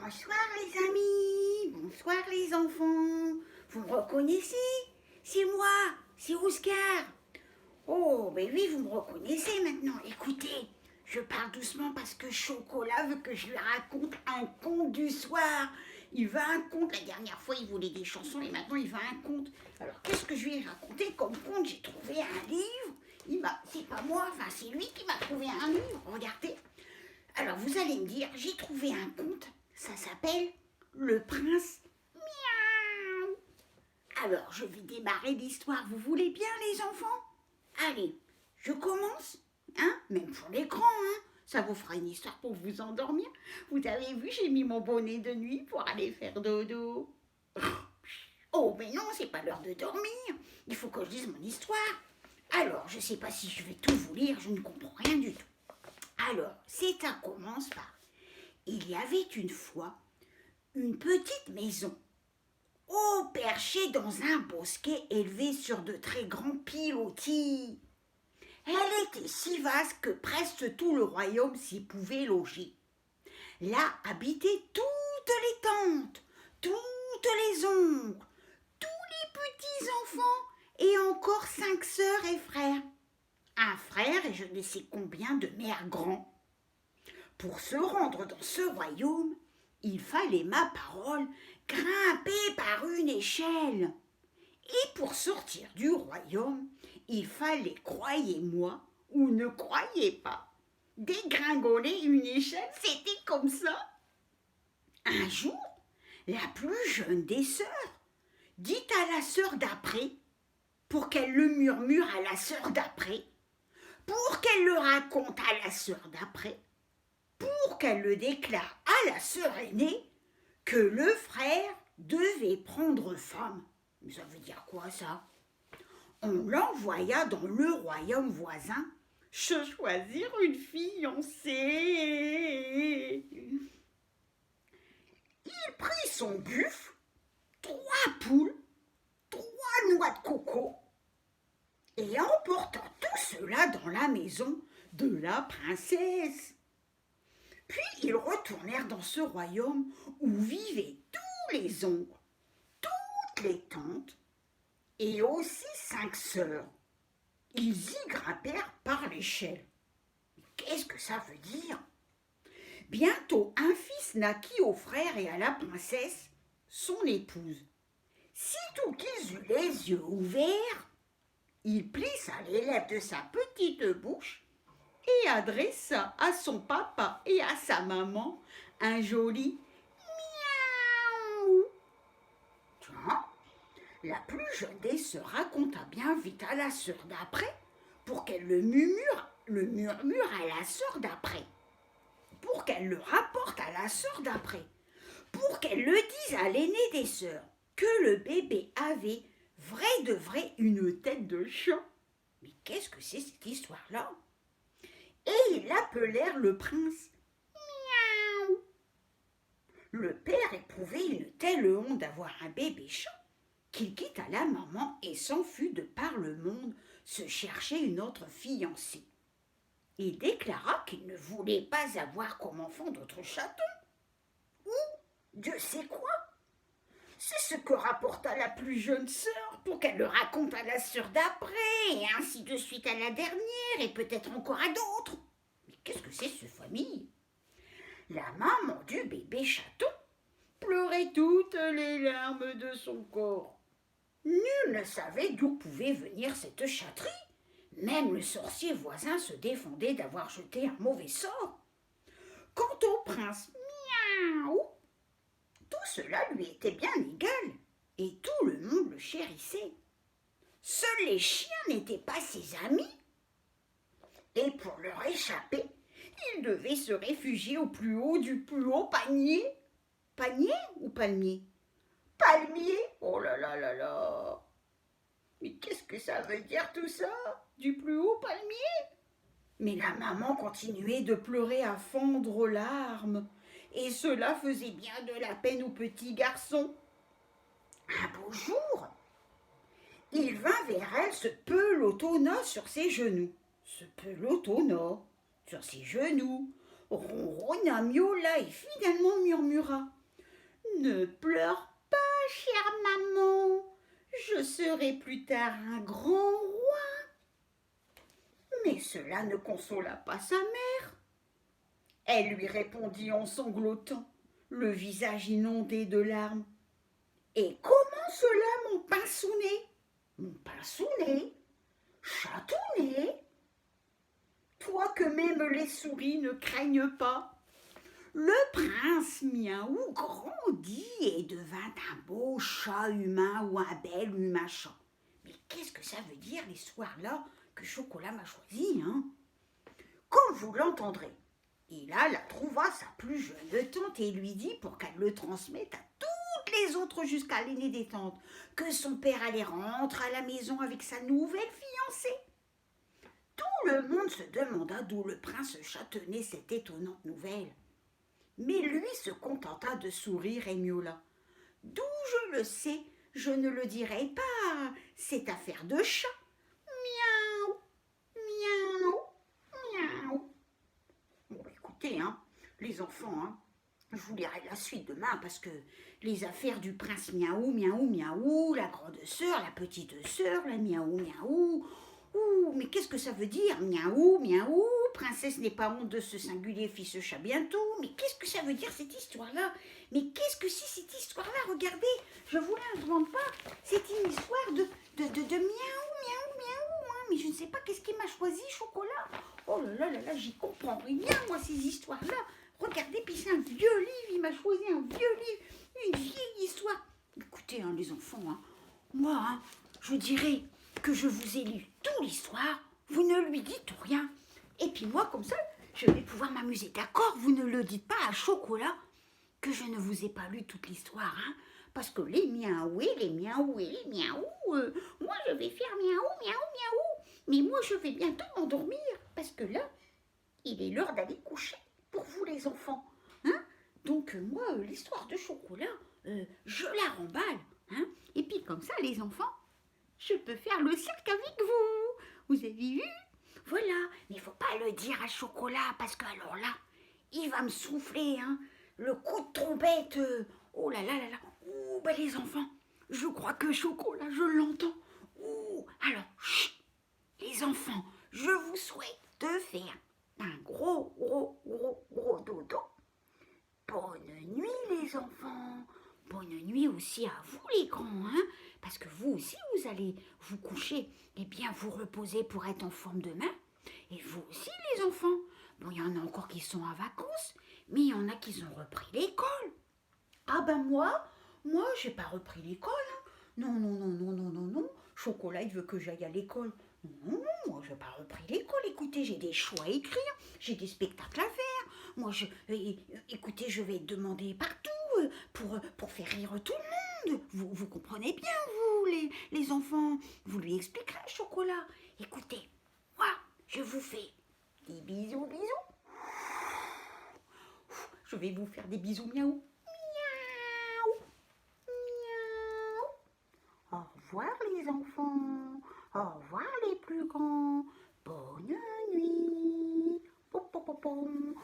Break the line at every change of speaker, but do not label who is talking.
Bonsoir les amis, bonsoir les enfants. Vous me reconnaissez? C'est moi, c'est Oscar. Oh, ben oui, vous me reconnaissez maintenant. Écoutez, je parle doucement parce que Chocolat veut que je lui raconte un conte du soir. Il veut un conte. La dernière fois, il voulait des chansons et maintenant, il veut un conte. Alors, qu'est-ce que je lui ai raconté comme conte? J'ai trouvé un livre. C'est pas moi, enfin, c'est lui qui m'a trouvé un livre. Regardez. Alors, vous allez me dire, j'ai trouvé un conte. Ça s'appelle Le Prince Miaou. Alors, je vais démarrer l'histoire. Vous voulez bien, les enfants? Allez, je commence. Hein? Même pour l'écran, hein? Ça vous fera une histoire pour vous endormir. Vous avez vu, j'ai mis mon bonnet de nuit pour aller faire dodo. Oh, mais non, c'est pas l'heure de dormir. Il faut que je dise mon histoire. Alors, je sais pas si je vais tout vous lire, je ne comprends rien du tout. Alors, ça commence par: il y avait une fois une petite maison, haut perchée dans un bosquet élevé sur de très grands pilotis. Elle était si vaste que presque tout le royaume s'y pouvait loger. Là habitaient toutes les tantes, toutes les oncles, tous les petits enfants et encore 5 sœurs et frères. Un frère et je ne sais combien de mères grands. Pour se rendre dans ce royaume, il fallait, ma parole, grimper par une échelle. Et pour sortir du royaume, il fallait, croyez-moi ou ne croyez pas, dégringoler une échelle, c'était comme ça. Un jour, la plus jeune des sœurs dit à la sœur d'après, pour qu'elle le murmure à la sœur d'après, pour qu'elle le raconte à la sœur d'après, pour qu'elle le déclare à la sœur aînée, que le frère devait prendre femme. Mais ça veut dire quoi ça? On l'envoya dans le royaume voisin se choisir une fiancée. Il prit son buffle, 3 poules, 3 noix de coco, et emporta tout cela dans la maison de la princesse. Puis ils retournèrent dans ce royaume où vivaient tous les oncles, toutes les tantes et aussi 5 sœurs. Ils y grimpèrent par l'échelle. Qu'est-ce que ça veut dire? Bientôt un fils naquit au frère et à la princesse, son épouse. Sitôt qu'ils eurent les yeux ouverts, il plissa les lèvres de sa petite bouche et adressa à son papa et à sa maman un joli miaou. Tiens, la plus jeune des sœurs raconta bien vite à la sœur d'après pour qu'elle le murmure à la sœur d'après, pour qu'elle le rapporte à la sœur d'après, pour qu'elle le dise à l'aînée des sœurs que le bébé avait vrai de vrai une tête de chat. Mais qu'est-ce que c'est cette histoire-là? Et ils l'appelèrent le prince Miaou. Le père éprouvait une telle honte d'avoir un bébé chat qu'il quitta la maman et s'enfuit de par le monde se chercher une autre fiancée. Il déclara qu'il ne voulait pas avoir comme enfant d'autres chatons. Ou, Dieu sait quoi. C'est ce que rapporta la plus jeune sœur pour qu'elle le raconte à la sœur d'après, et ainsi de suite à la dernière, et peut-être encore à d'autres. Mais qu'est-ce que c'est ce famille? La maman du bébé chaton pleurait toutes les larmes de son corps. Nul ne savait d'où pouvait venir cette chatterie. Même le sorcier voisin se défendait d'avoir jeté un mauvais sort. Quant au prince Miaou, tout cela lui était bien égal, et tout le monde le chérissait. Seuls les chiens n'étaient pas ses amis, et pour leur échapper, il devait se réfugier au plus haut du plus haut panier. Panier ou palmier? Palmier? Oh là là là là! Mais qu'est-ce que ça veut dire tout ça? Du plus haut palmier? Mais la maman continuait de pleurer à fondre aux larmes, et cela faisait bien de la peine au petit garçon. Un beau jour, il vint vers elle, se pelotonna sur ses genoux. Ronronna, miaula et finalement murmura: Ne pleure pas, chère maman, je serai plus tard un grand roi. Mais cela ne consola pas sa mère. Elle lui répondit en sanglotant, le visage inondé de larmes. Et comment cela, mon pinsounet? Mon pinsounet? Chatounet? Toi que même les souris ne craignent pas. Le prince Miaou grandit et devint un beau chat humain ou un bel humain chat. Mais qu'est-ce que ça veut dire l'histoire-là que Chocolat m'a choisi, hein? Comme vous l'entendrez, il alla trouva sa plus jeune tante et lui dit pour qu'elle le transmette à toutes les autres jusqu'à l'aînée des tantes que son père allait rentrer à la maison avec sa nouvelle fiancée. Tout le monde se demanda d'où le prince chat tenait cette étonnante nouvelle. Mais lui se contenta de sourire et miaula. D'où je le sais, je ne le dirai pas, c'est affaire de chat. Miaou, miaou, miaou. Bon, écoutez, hein, les enfants, hein, je vous lirai la suite demain parce que les affaires du prince Miaou, Miaou, Miaou, la grande sœur, la petite sœur, la Miaou, Miaou. Ouh, mais qu'est-ce que ça veut dire? Miaou, miaou, princesse n'est pas honte de ce singulier fils chat bientôt. Mais qu'est-ce que ça veut dire cette histoire-là? Mais qu'est-ce que c'est cette histoire-là? Regardez, je vous l'invente pas. C'est une histoire de miaou, miaou, miaou. Hein. Mais je ne sais pas qu'est-ce qui m'a choisi, Chocolat. Oh là là, j'y comprends rien, moi, ces histoires-là. Regardez, puis c'est un vieux livre, il m'a choisi un vieux livre, une vieille histoire. Écoutez, hein, les enfants, hein, moi, hein, je dirais que je vous ai lu toute l'histoire, vous ne lui dites rien. Et puis moi, comme ça, je vais pouvoir m'amuser. D'accord? Vous ne le dites pas à Chocolat que je ne vous ai pas lu toute l'histoire, hein? Parce que les miaou, les miaou, les miaou, moi je vais faire miaou, miaou, miaou. Mais moi je vais bientôt m'endormir, parce que là, il est l'heure d'aller coucher pour vous les enfants. Hein? Donc moi, l'histoire de Chocolat, je la remballe. Hein? Et puis comme ça, les enfants, je peux faire le cirque avec vous. Vous avez vu? Voilà, mais il faut pas le dire à Chocolat parce que alors là, il va me souffler, hein. Le coup de trompette. Oh là là là là. Ouh, ben les enfants, je crois que Chocolat, je l'entends. Ouh, alors, chut, les enfants, je vous souhaite de faire un gros dodo. Bonne nuit les enfants. Bonne nuit aussi à vous les grands, hein, parce que vous aussi vous allez vous coucher et bien vous reposer pour être en forme demain. Et vous aussi les enfants. Bon, il y en a encore qui sont en vacances, mais il y en a qui ont repris l'école. Ah ben moi j'ai pas repris l'école. Hein. Non. Chocolat, il veut que j'aille à l'école. Non, moi j'ai pas repris l'école. Écoutez, j'ai des choix à écrire, j'ai des spectacles à faire. Moi, écoutez, je vais demander partout pour faire rire tout le monde. Vous comprenez bien, vous, les enfants. Vous lui expliquerez, Chocolat. Écoutez, moi, je vous fais des bisous. Je vais vous faire des bisous, miaou. Au revoir les enfants, au revoir les plus grands, bonne nuit. Pom, pom, pom, pom.